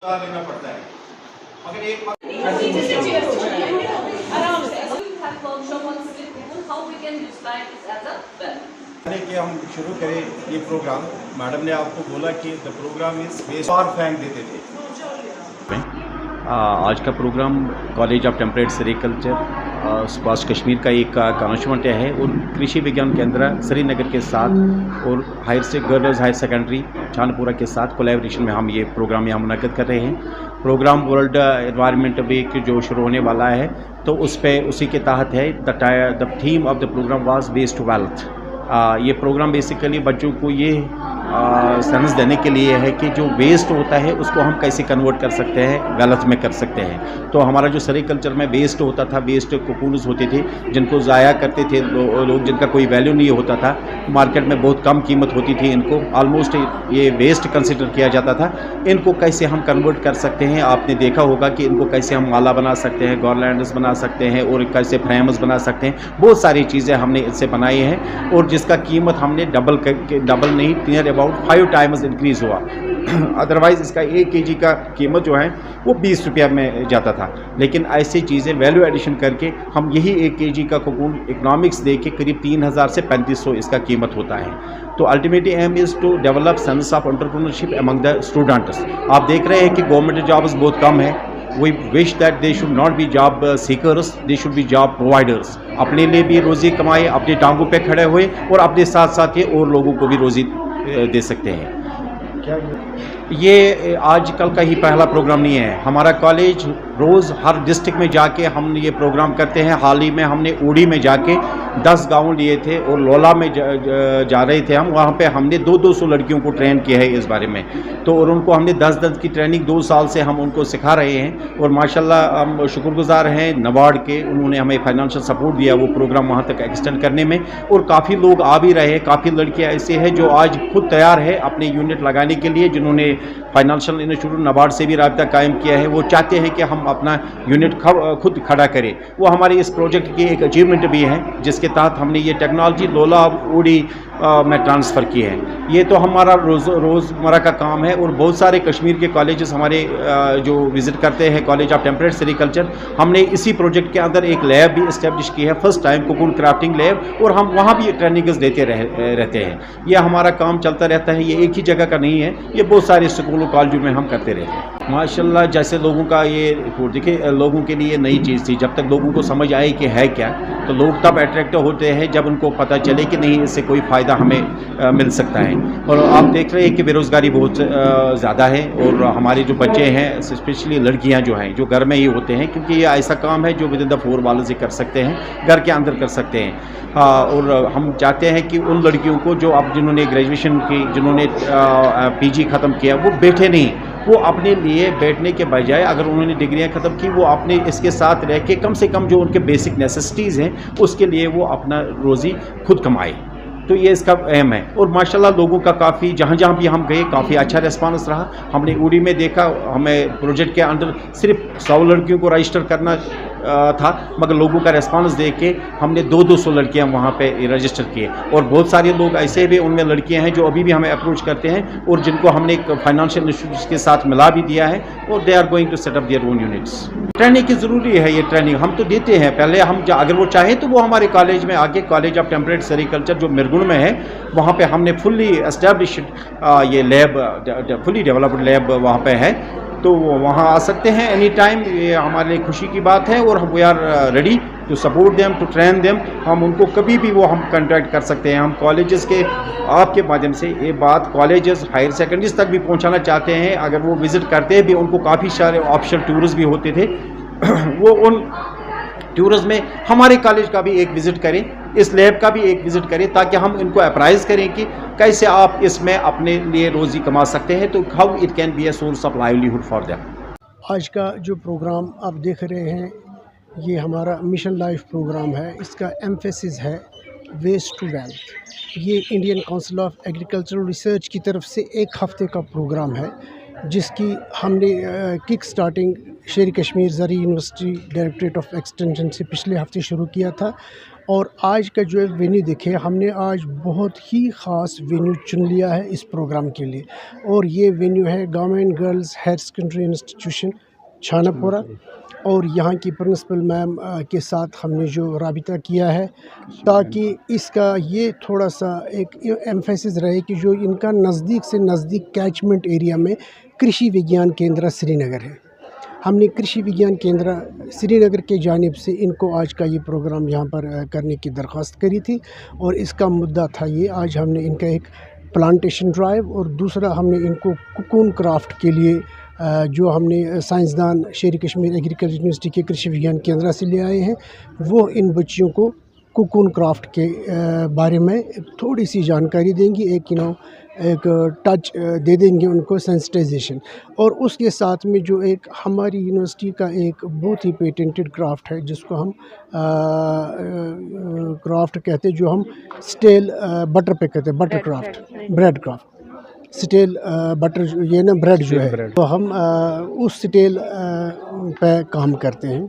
लेना पड़ता है मगर एक कि हम शुरू करें ये प्रोग्राम। मैडम ने आपको बोला कि द प्रोग्राम इज बेस्ड और फेंक देते थे। आज का programme college of temperate sericulture Subhash Kashmir का एक कॉन्वेंट है और कृषि विज्ञान केंद्र श्रीनगर के साथ और गर्ल्स हायर सेकेंडरी छानपुरा के साथ कोलैबोरेशन में हम ये प्रोग्राम यहाँ मुनक़्क़द कर रहे हैं। प्रोग्राम वर्ल्ड एनवायरनमेंट वीक जो शुरू होने वाला है तो उसी के तहत है। The theme of the programme was waste to wealth. ये प्रोग्राम बेसिकली बच्चों को ये सेंस देने के लिए है कि जो वेस्ट होता है उसको हम कैसे कन्वर्ट कर सकते हैं, वेल्थ में कर सकते हैं। तो हमारा जो सेरिकल्चर में वेस्ट होता था, वेस्ट कोकून्स होते थे जिनको ज़ाया करते थे लोग, जिनका कोई वैल्यू नहीं होता था, मार्केट में बहुत कम कीमत होती थी, इनको ऑलमोस्ट ये वेस्ट कंसिडर किया जाता था। इनको कैसे हम कन्वर्ट कर सकते हैं, आपने देखा होगा कि इनको कैसे हम माला बना सकते हैं, गारलैंड्स बना सकते हैं और कैसे फ्रेम्स बना सकते हैं। बहुत सारी चीज़ें हमने इससे बनाई हैं और जिसका कीमत हमने डबल नहीं, नियर अबाउट 5 टाइम्स इंक्रीज़ हुआ। अदरवाइज़ इसका 1 kg का कीमत जो है वो 20 रुपया में जाता था, लेकिन ऐसी चीज़ें वैल्यू एडिशन करके हम यही 1 kg का कोकून इकोनॉमिक्स दे के करीब 3000 से 3500 इसका कीमत होता है। तो ultimately aim is to develop sense of entrepreneurship among the students. आप देख रहे हैं कि गवर्नमेंट जॉब्स बहुत कम है। We wish that they should not be job seekers, they should be job providers। अपने लिए भी रोज़ी कमाए, अपनी टांगों पे खड़े हुए और अपने साथ साथ ये और लोगों को भी रोज़ी दे सकते हैं। क्या ये आज कल का ही पहला प्रोग्राम नहीं है। हमारा कॉलेज रोज़ हर डिस्ट्रिक्ट में जाके हम ये प्रोग्राम करते हैं। हाल ही में हमने उड़ी में जाके 10 गांव लिए थे और लोला में जा रहे थे हम। वहाँ पे हमने 200 लड़कियों को ट्रेन किया है इस बारे में। तो और उनको हमने 10 की ट्रेनिंग 2 साल से हम उनको सिखा रहे हैं और माशाल्लाह हम शुक्रगुजार हैं नबार्ड के। उन्होंने हमें फाइनेंशियल सपोर्ट दिया वो प्रोग्राम वहाँ तक एक्सटेंड करने में और काफ़ी लोग आ भी रहे हैं। काफ़ी लड़कियाँ ऐसे हैं जो आज खुद तैयार है अपने यूनिट लगाने के लिए, जिन्होंने फाइनेंशियल इंस्टीट्यूट नबार्ड से भी राब्ता कायम किया है। वो चाहते हैं कि हम अपना यूनिट खुद खड़ा करें। वो हमारे इस प्रोजेक्ट की एक अचीवमेंट भी है जिसके तहत हमने ये टेक्नोलॉजी लोला उड़ी में ट्रांसफ़र की है। ये तो हमारा रोज़मर्रा का काम है और बहुत सारे कश्मीर के कॉलेजेस हमारे जो विज़िट करते हैं कॉलेज ऑफ टेम्परेट सेरिकल्चर, हमने इसी प्रोजेक्ट के अंदर एक लैब भी इस्टेब्लिश की है, first time cocoon crafting lab, और हम वहाँ भी ट्रेनिंग्स देते रहते हैं। ये हमारा काम चलता रहता है, ये एक ही जगह का नहीं है, ये बहुत सारे स्कूलों कॉलेजों में हम करते रहते हैं। माशाल्लाह जैसे लोगों का ये देखिए, लोगों के लिए नई चीज़ थी। जब तक लोगों को समझ आए कि है क्या, तो लोग तब अट्रैक्टिव होते हैं जब उनको पता चले कि नहीं इससे कोई फ़ायदा हमें मिल सकता है। और आप देख रहे हैं कि बेरोज़गारी बहुत ज़्यादा है और हमारे जो बच्चे हैं, स्पेशली लड़कियां जो हैं, जो घर में ही होते हैं, क्योंकि ये ऐसा काम है जो विद इन द 4 वॉल्स से कर सकते हैं, घर के अंदर कर सकते हैं। और हम चाहते हैं कि उन लड़कियों को जो अब जिन्होंने ग्रेजुएशन की, जिन्होंने PG ख़त्म किया, वो बैठे नहीं, वो अपने लिए बैठने के बजाय अगर उन्होंने डिग्रियां ख़त्म की, वो अपने इसके साथ रह के कम से कम जो उनके बेसिक नेसेसिटीज़ हैं उसके लिए वो अपना रोज़ी खुद कमाए। तो ये इसका अहम है। और माशाल्लाह लोगों का काफ़ी जहाँ भी हम गए काफ़ी अच्छा रिस्पांस रहा। हमने उड़ी में देखा, हमें प्रोजेक्ट के अंदर सिर्फ 100 लड़कियों को रजिस्टर करना था, मगर लोगों का रिस्पांस देख के हमने 200 लड़कियां वहाँ पे रजिस्टर किए। और बहुत सारे लोग ऐसे भी उनमें लड़कियां हैं जो अभी भी हमें अप्रोच करते हैं और जिनको हमने एक फाइनेंशियल इंस्टीट्यूट्स के साथ मिला भी दिया है और they are going to set up their own units. Training की ज़रूरी है, ये ट्रेनिंग हम तो देते हैं। पहले हम अगर वो चाहे तो वो हमारे कॉलेज में आके, कॉलेज ऑफ टेम्परेट सेरिकल्चर जो मिरगुण में है, वहाँ पे हमने फुल्ली एस्टेब्लिश्ड ये लैब, फुल्ली डेवलप्ड लैब वहाँ पे है। तो वहाँ आ सकते हैं एनी टाइम, ये हमारे लिए खुशी की बात है। और we are ready to support them, to train them. हम उनको कभी भी वो हम कंटेक्ट कर सकते हैं। हम कॉलेजेस के आपके माध्यम से ये बात कॉलेजेस हायर सेकेंडरीज तक भी पहुँचाना चाहते हैं। अगर वो विज़िट करते भी, उनको काफ़ी सारे ऑप्शनल टूर्स भी होते थे वो उन टूर्स में हमारे कॉलेज का भी एक विज़िट करें, इस लैब का भी एक विज़िट करें, ताकि हम इनको अप्राइज़ करें कि कैसे आप इसमें अपने लिए रोज़ी कमा सकते हैं। तो how it can be a source of livelihood for them. आज का जो प्रोग्राम आप देख रहे हैं, ये हमारा मिशन लाइफ प्रोग्राम है। इसका एम्फेसिस है वेस्ट टू वेल्थ। ये Indian council of agricultural research की तरफ से 1 हफ़्ते का प्रोग्राम है, जिसकी हमने किक स्टार्टिंग शेर कश्मीर ज़री यूनिवर्सिटी डायरेक्टरेट ऑफ एक्सटेंशन से पिछले हफ्ते शुरू किया था اور آج کا جو وینیو دیکھے ہم نے آج بہت ہی خاص وینیو چن لیا ہے اس پروگرام کے لیے، اور یہ وینیو ہے government girls higher secondary institution Chhanapora, اور یہاں کی پرنسپل میم کے ساتھ ہم نے جو رابطہ کیا ہے تاکہ اس کا یہ تھوڑا سا ایک ایمفیسس رہے کہ جو ان کا نزدیک سے نزدیک کیچمنٹ ایریا میں کرشی وگیان کیندرا سری نگر ہے۔ ہم نے کرشی وگیان کیندرا سری نگر کے جانب سے ان کو آج کا یہ پروگرام یہاں پر کرنے کی درخواست کری تھی، اور اس کا مدعا تھا یہ آج ہم نے ان کا ایک پلانٹیشن ڈرائیو، اور دوسرا ہم نے ان کو کوکون کرافٹ کے لیے جو ہم نے سائنسدان شیر کشمیر ایگریکلچر یونیورسٹی کے کرشی وگیان کیندرا سے لے آئے ہیں، وہ ان بچیوں کو کوکون کرافٹ کے بارے میں تھوڑی سی جانکاری دیں گی، ایک ٹچ دے دیں گے ان کو سینسٹائزیشن، اور اس کے ساتھ میں جو ایک ہماری یونیورسٹی کا ایک بہت ہی پیٹنٹڈ کرافٹ ہے جس کو ہم کرافٹ کہتے ہیں، جو ہم سٹیل بٹر پہ کہتے ہیں، butter craft, bread craft, steel butter یہ نا بریڈ جو ہے، تو ہم اس سٹیل پہ کام کرتے ہیں،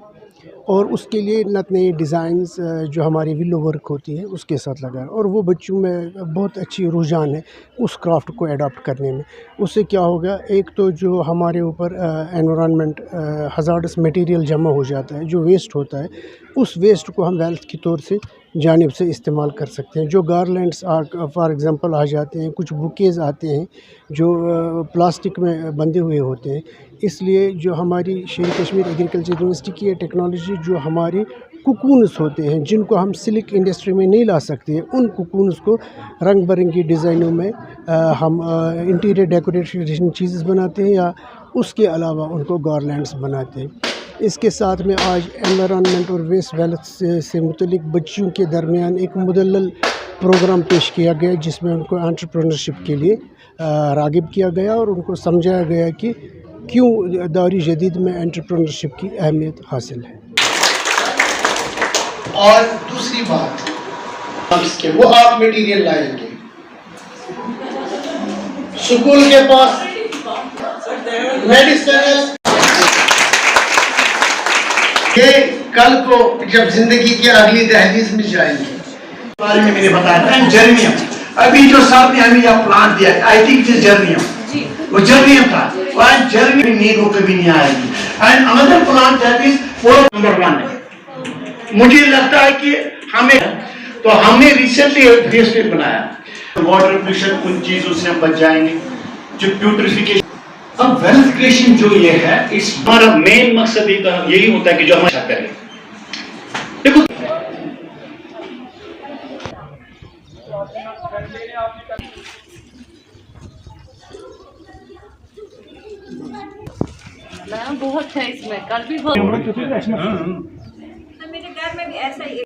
اور اس کے لیے نت نئی ڈیزائنز جو ہماری ولو ورک ہوتی ہے اس کے ساتھ لگا ہے، اور وہ بچوں میں بہت اچھی رجحان ہے اس کرافٹ کو اڈاپٹ کرنے میں۔ اس سے کیا ہوگا، ایک تو جو ہمارے اوپر انوائرمنٹ ہزارڈس میٹیریل جمع ہو جاتا ہے، جو ویسٹ ہوتا ہے، اس ویسٹ کو ہم ویلتھ کی طور سے جانب سے استعمال کر سکتے ہیں۔ جو گارلینڈس فار ایگزامپل آ جاتے ہیں، کچھ بکیز آتے ہیں جو پلاسٹک میں بندھے ہوئے ہوتے ہیں، اس لیے جو ہماری شیر کشمیر ایگریکلچر یونیورسٹی کی یہ ٹیکنالوجی جو ہمارے کوکونز ہوتے ہیں جن کو ہم سلک انڈسٹری میں نہیں لا سکتے ہیں، ان کوکونز کو رنگ برنگی ڈیزائنوں میں ہم انٹیریئر ڈیکوریشن چیزز بناتے ہیں، یا اس کے علاوہ ان کو گارلینڈس بناتے ہیں۔ اس کے ساتھ میں آج انوائرنمنٹ اور ویسٹ ویلتھ سے متعلق بچیوں کے درمیان ایک مدلل پروگرام پیش کیا گیا جس میں ان کو انٹرپرینورشپ کے لیے راغب کیا گیا، اور ان کو سمجھایا گیا کہ کیوں دور جدید میں انٹرپرینورشپ کی اہمیت حاصل ہے۔ اور دوسری بات کہ وہ آپ میٹیریل لائیں گے، سکول کے پاس میڈیسن کہ کل کو جب زندگی کی اگلی دہلیز میں جائیں گے، بارے میں نے بتایا تھا جرنیم، ابھی جو صاحب نے ہمیں یہ پلانٹ دیا آئی تھنک اٹ از جرنیم، وہ جرنیم تھا، اور جرنیم نیڈ وہ کبھی نہیں آئے گی، اینڈ اندر پلانٹ دیٹ از وہ نمبر 1 ہے۔ مجھے لگتا ہے کہ ہمیں تو ہم نے ریسنٹلی ایک فیس پہ بنایا واٹر پولوشن، ان چیزوں سے ہم بچ جائیں گے، جو پیوٹریفیکیشن۔ اب ویلتھ کریشن جو یہ ہے، اس ہمارا مین مقصد یہی ہوتا ہے کہ جو ہم اچھا کریں۔ دیکھو بہت ہے اس میں، کل بھی بہت میرے گھر میں بھی ایسا ہی